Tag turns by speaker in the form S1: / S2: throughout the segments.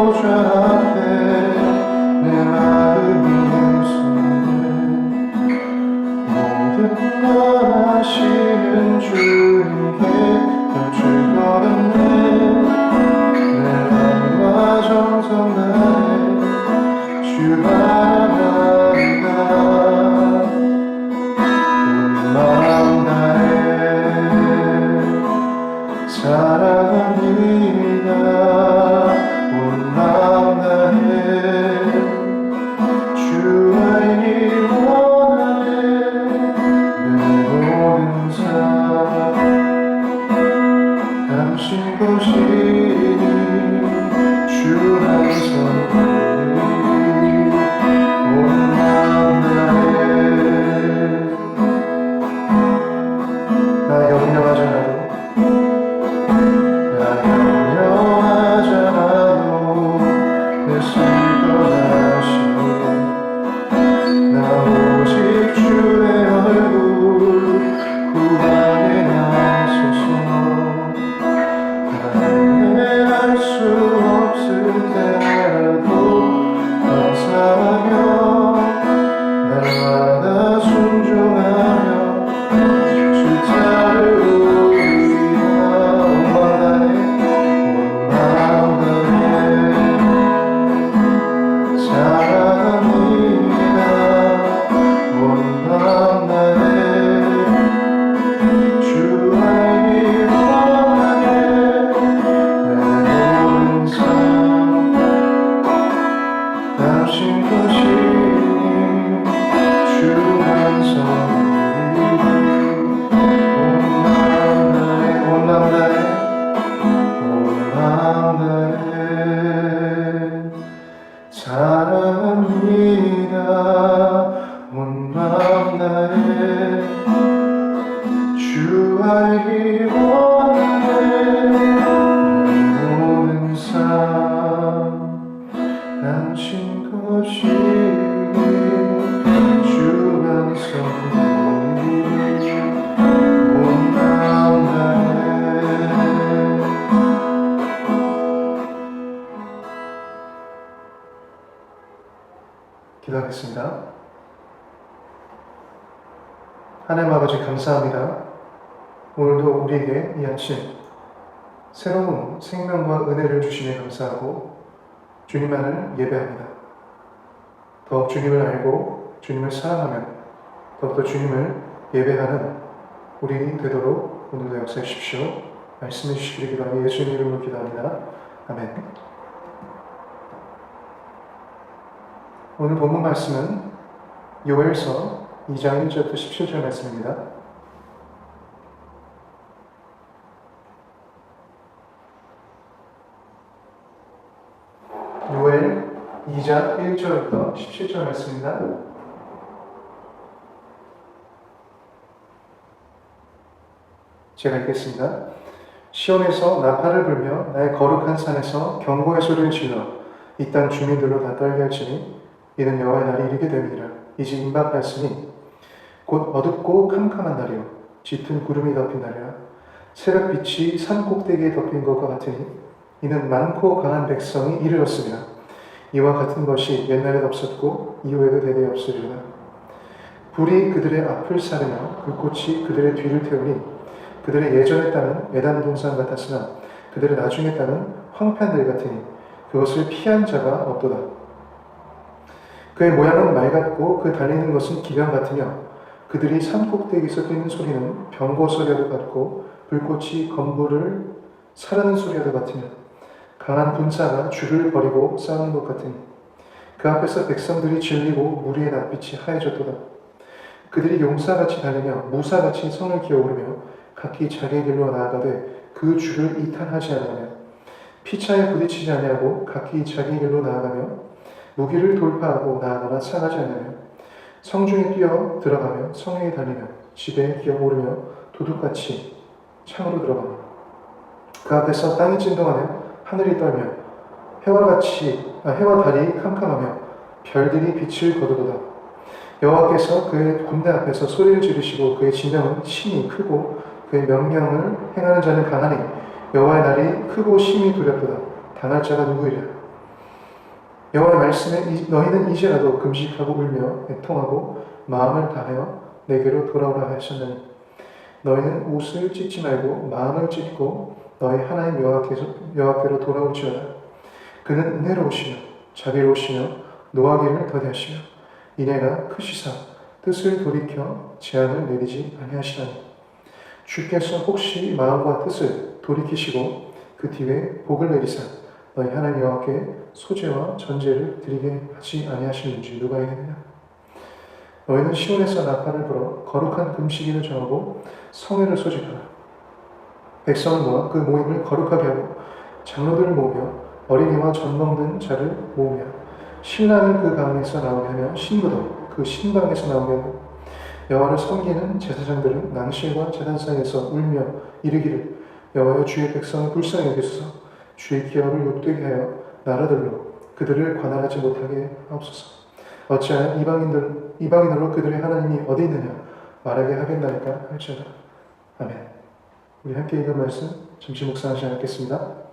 S1: 보좌 앞에 내 마음이 내 모든 걸 아시는 주님께 널 걸었네. 내 마음과 정성 다해 주 바라나이다. 온 마음 다해 사랑합니다. 온 마음 다해 주 알기 원하네. 내 모든 삶 당신 것이니 주 한성이 온 마음 다해. 나 염려하잖아도 내 슬퍼하시네. 나 오직 주의 얼굴 구하게 하소서. 나는 알 수 없을 때라도 감사하며 날마다 순종하며 주 따르리라. 온 마음 다해 사랑합니다. 온 마음 다해 주 알기 원하네. 내 모든 삶 당신 것이니 주 한성이 온 마음 다해 온 마음 다해 온 마음 다해 사랑합니다. 온 마음 다해 주 알기 원하네. 내 모든 삶 당신 것이니 주 한성이 온 마음 다해. 기도하겠습니다. 하나님 아버지 감사합니다. 오늘도 우리에게 이 아침 새로운 생명과 은혜를 주시니 감사하고 주님만을 예배합니다. 더욱 주님을 알고 주님을 사랑하며 더욱더 주님을 예배하는 우리 되도록 오늘도 역사해 주십시오. 말씀해 주시기를 기도하며 예수님 이름으로 기도합니다. 아멘. 오늘 본문 말씀은 요엘서 2장 1절부터 17절 말씀입니다. 요엘 2장 1절부터 17절 말씀입니다. 제가 읽겠습니다. 시온에서 나팔을 불며 나의 거룩한 산에서 경고의 소리를 질러 이 땅 주민들로 다 떨게 할지니 이는 여호와의 날이 이르게 됨이니라. 이제 임박하였으니 곧 어둡고 캄캄한 날이요 짙은 구름이 덮인 날이라. 새벽빛이 산 꼭대기에 덮인 것과 같으니 이는 많고 강한 백성이 이르렀습니다. 이와 같은 것이 옛날에도 없었고 이후에도 대대에 없으리라. 불이 그들의 앞을 사르며 불꽃이 그들의 뒤를 태우니 그들의 예전에 따는 에단 동산 같았으나 그들의 나중에 따는 황폐한들 같으니 그것을 피한 자가 없도다. 그의 모양은 말 같고 그 달리는 것은 기병 같으며 그들이 산 꼭대기에서 뛰는 소리는 병거 소리와도 같고 불꽃이 건물을 사르는 소리와도 같으며 강한 분사가 줄을 버리고 싸우는 것 같으니 그 앞에서 백성들이 질리고 무리의 낯빛이 하얘졌도다. 그들이 용사같이 달리며 무사같이 성을 기어오르며 각기 자기의 길로 나아가되 그 줄을 이탈하지 아니하며 피차에 부딪히지 아니하고 각기 자기 길로 나아가며 무기를 돌파하고 나아가나 상하지 아니하며 성중에 뛰어 들어가며 성에 달리며 집에 기어오르며 도둑같이 창으로 들어가며 그 앞에서 땅이 진동하며 하늘이 떨며 해와 달이 캄캄하며 별들이 빛을 거두도다. 여호와께서 그의 군대 앞에서 소리를 지르시고 그의 진영은 심히 크고 그의 명령을 행하는 자는 강하니 여호와의 날이 크고 심히 두렵도다. 당할 자가 누구이랴. 여호와의 말씀에 너희는 이제라도 금식하고 울며 애통하고 마음을 다하여 내게로 돌아오라 하셨나니 너희는 옷을 찢지 말고 마음을 찢고 너희 하나님 여호와께로 돌아올지어다. 그는 은혜로우시며 자비로우시며 노하기를 더디하시며 인애가 크시사 뜻을 돌이켜 재앙을 내리지 아니하시나니 주께서 혹시 마음과 뜻을 돌이키시고 그 뒤에 복을 내리사 너희 하나님 여호와께 소제와 전제를 드리게 하지 아니하시는지 누가 알겠느냐. 너희는 시온에서 나팔을 불어 거룩한 금식일을 정하고 성회를 소집하라. 백성을 모아 그 모임을 거룩하게 하고 장로들을 모으며 어린이와 젖먹는 자를 모으며 신랑을 그 가운데서 나오게 하며 신부도 그 신방에서 나오게 하고 여호와를 섬기는 제사장들은 낭실과 제단 사이에서 울며 이르기를 여호와여 주의 백성을 불쌍히 여기소서 주의 기업을 욕되게 하여 나라들로 그들을 관할하지 못하게 하옵소서. 어찌하여 이방인으로 그들의 하나님이 어디 있느냐 말하게 하겠나이까 할지어다. 아멘. 우리 함께 읽은 말씀 잠시 묵상하지 않겠습니다.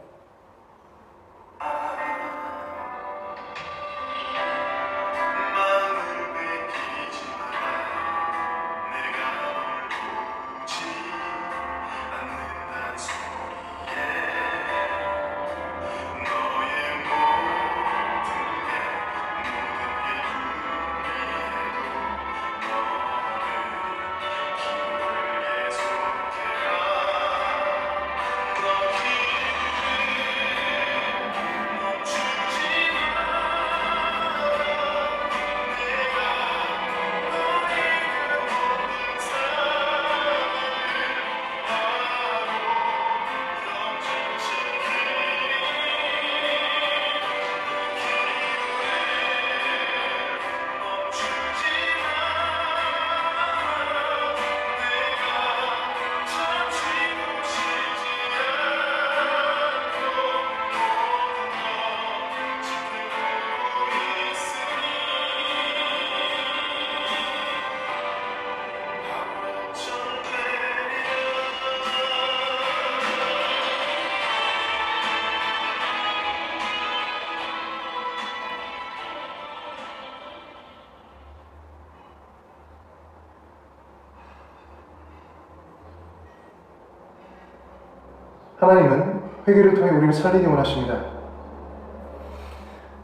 S1: 하나님은 회개를 통해 우리를 살리기 원하십니다.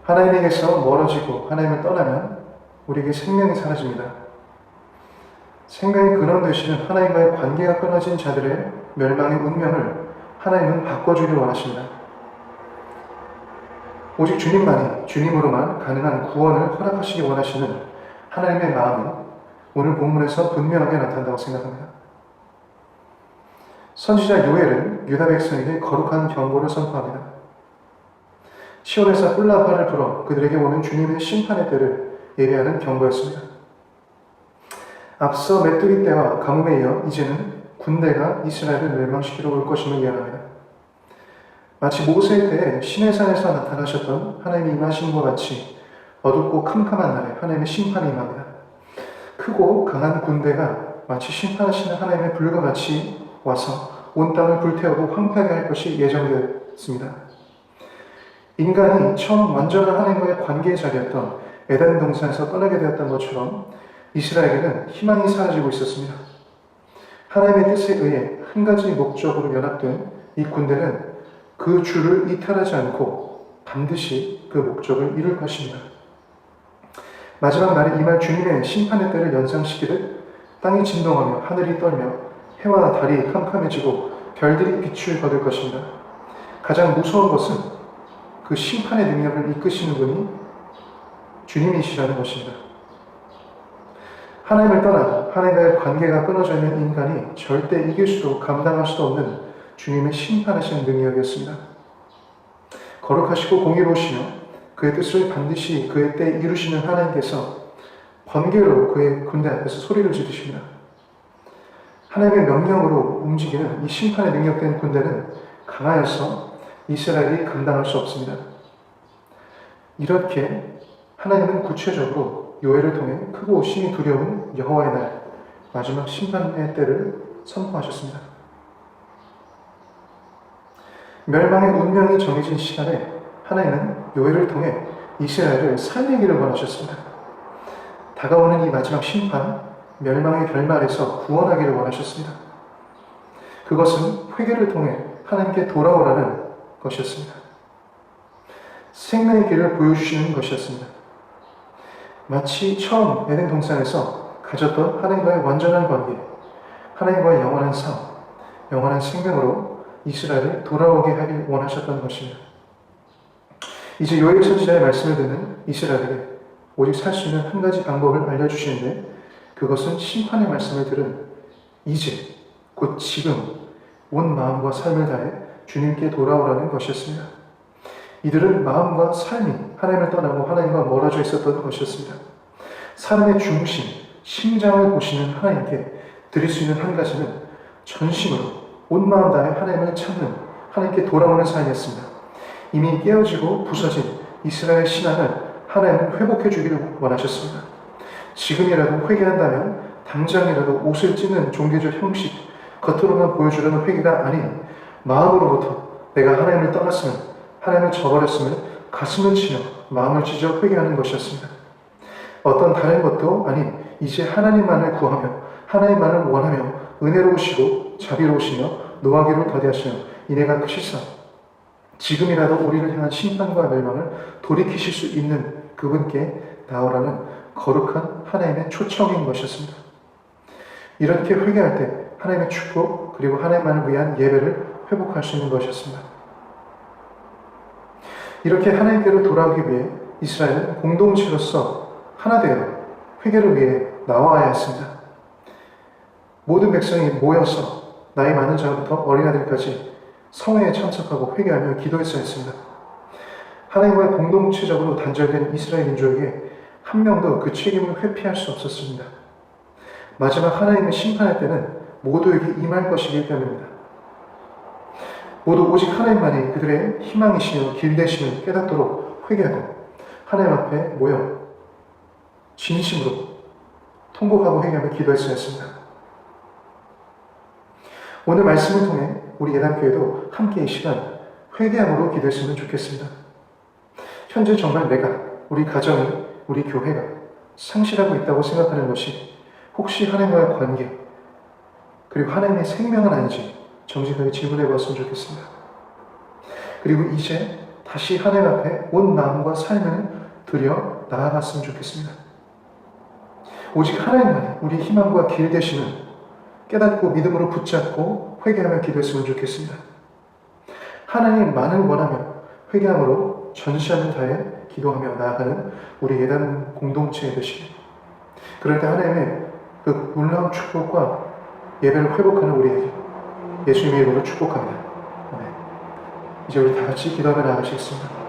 S1: 하나님에게서 멀어지고 하나님을 떠나면 우리에게 생명이 사라집니다. 생명의 근원 되시는 하나님과의 관계가 끊어진 자들의 멸망의 운명을 하나님은 바꿔주길 원하십니다. 오직 주님만이 주님으로만 가능한 구원을 허락하시기 원하시는 하나님의 마음은 오늘 본문에서 분명하게 나타난다고 생각합니다. 선지자 요엘은 유다 백성에게 거룩한 경고를 선포합니다. 시온에서 뿔나팔을 불어 그들에게 오는 주님의 심판의 때를 예배하는 경고였습니다. 앞서 메뚜기 때와 가뭄에 이어 이제는 군대가 이스라엘을 멸망시키러 올 것임을 예언합니다. 마치 모세의 때에 시내산에서 나타나셨던 하나님의 임하심과 같이 어둡고 캄캄한 날에 하나님의 심판이 임합니다. 크고 강한 군대가 마치 심판하시는 하나님의 불과 같이 와서 온 땅을 불태우고 황폐하게 할 것이 예정되었습니다. 인간이 처음 완전한 하나님과의 관계의 자리였던 에덴 동산에서 떠나게 되었던 것처럼 이스라엘에는 희망이 사라지고 있었습니다. 하나님의 뜻에 의해 한 가지 목적으로 연합된 이 군대는 그 주를 이탈하지 않고 반드시 그 목적을 이룰 것입니다. 마지막 날에 임할 주님의 심판의 때를 연상시키듯 땅이 진동하며 하늘이 떨며 해와 달이 캄캄해지고 별들이 빛을 거둘 것입니다. 가장 무서운 것은 그 심판의 능력을 이끄시는 분이 주님이시라는 것입니다. 하나님을 떠나 하나님과의 관계가 끊어져 있는 인간이 절대 이길 수도 감당할 수도 없는 주님의 심판하시는 능력이었습니다. 거룩하시고 공의로우시며 그의 뜻을 반드시 그의 때에 이루시는 하나님께서 번개로 그의 군대 앞에서 소리를 지르십니다. 하나님의 명령으로 움직이는 이 심판에 능력된 군대는 강하여서 이스라엘이 감당할 수 없습니다. 이렇게 하나님은 구체적으로 요엘을 통해 크고 심히 두려운 여호와의 날, 마지막 심판의 때를 선포하셨습니다. 멸망의 운명이 정해진 시간에 하나님은 요엘을 통해 이스라엘을 살리기를 원하셨습니다. 다가오는 이 마지막 심판, 멸망의 결말에서 구원하기를 원하셨습니다. 그것은 회개를 통해 하나님께 돌아오라는 것이었습니다. 생명의 길을 보여주시는 것이었습니다. 마치 처음 에덴 동산에서 가졌던 하나님과의 완전한 관계, 하나님과의 영원한 삶, 영원한 생명으로 이스라엘을 돌아오게 하길 원하셨던 것입니다. 이제 요엘 선지자의 말씀을 듣는 이스라엘에게 오직 살 수 있는 한 가지 방법을 알려주시는데, 그것은 심판의 말씀을 들은 이제, 곧 지금 온 마음과 삶을 다해 주님께 돌아오라는 것이었습니다. 이들은 마음과 삶이 하나님을 떠나고 하나님과 멀어져 있었던 것이었습니다. 삶의 중심, 심장을 보시는 하나님께 드릴 수 있는 한 가지는 전심으로 온 마음 다해 하나님을 찾는, 하나님께 돌아오는 삶이었습니다. 이미 깨어지고 부서진 이스라엘 신앙을 하나님은 회복해 주기를 원하셨습니다. 지금이라도 회개한다면 당장이라도 옷을 찢는 종교적 형식, 겉으로만 보여주려는 회개가 아닌 마음으로부터 내가 하나님을 떠났음을, 하나님을 저버렸음을 가슴을 치며 마음을 찢어 회개하는 것이었습니다. 어떤 다른 것도 아닌 이제 하나님만을 구하며 하나님만을 원하며 은혜로우시고 자비로우시며 노하기를 더디하시며 이내가 크시사 지금이라도 우리를 향한 심판과 멸망을 돌이키실 수 있는 그분께 나오라는 거룩한 하나님의 초청인 것이었습니다. 이렇게 회개할 때 하나님의 축복 그리고 하나님만을 위한 예배를 회복할 수 있는 것이었습니다. 이렇게 하나님께로 돌아오기 위해 이스라엘은 공동체로서 하나 되어 회개를 위해 나와야 했습니다. 모든 백성이 모여서 나이 많은 자부터 어린아들까지 성회에 참석하고 회개하며 기도했어야 했습니다. 하나님과의 공동체적으로 단절된 이스라엘 민족에게 한 명도 그 책임을 회피할 수 없었습니다. 마지막 하나님의 심판할 때는 모두에게 임할 것이기 때문입니다. 모두 오직 하나님만이 그들의 희망이시며 길되심을 깨닫도록 회개하고 하나님 앞에 모여 진심으로 통곡하고 회개하며 기도했어야 했습니다. 오늘 말씀을 통해 우리 예단교회도 함께 이 시간 회개함으로 기도했으면 좋겠습니다. 현재 정말 내가, 우리 가정이, 우리 교회가 상실하고 있다고 생각하는 것이 혹시 하나님과의 관계 그리고 하나님의 생명은 아닌지 정직하게 질문해 보았으면 좋겠습니다. 그리고 이제 다시 하나님 앞에 온 마음과 삶을 들여 나아갔으면 좋겠습니다. 오직 하나님만이 우리 희망과 길 되심을 깨닫고 믿음으로 붙잡고 회개하며 기도했으면 좋겠습니다. 하나님만을 원하며 회개함으로 전시하는 다해 기도하며 나아가는 우리 예단 공동체의 되시길. 그럴 때 하나님의 그 놀라운 축복과 예배를 회복하는 우리에게 예수님의 이름으로 축복합니다. 네. 이제 우리 다 같이 기도하며 나아가시겠습니다.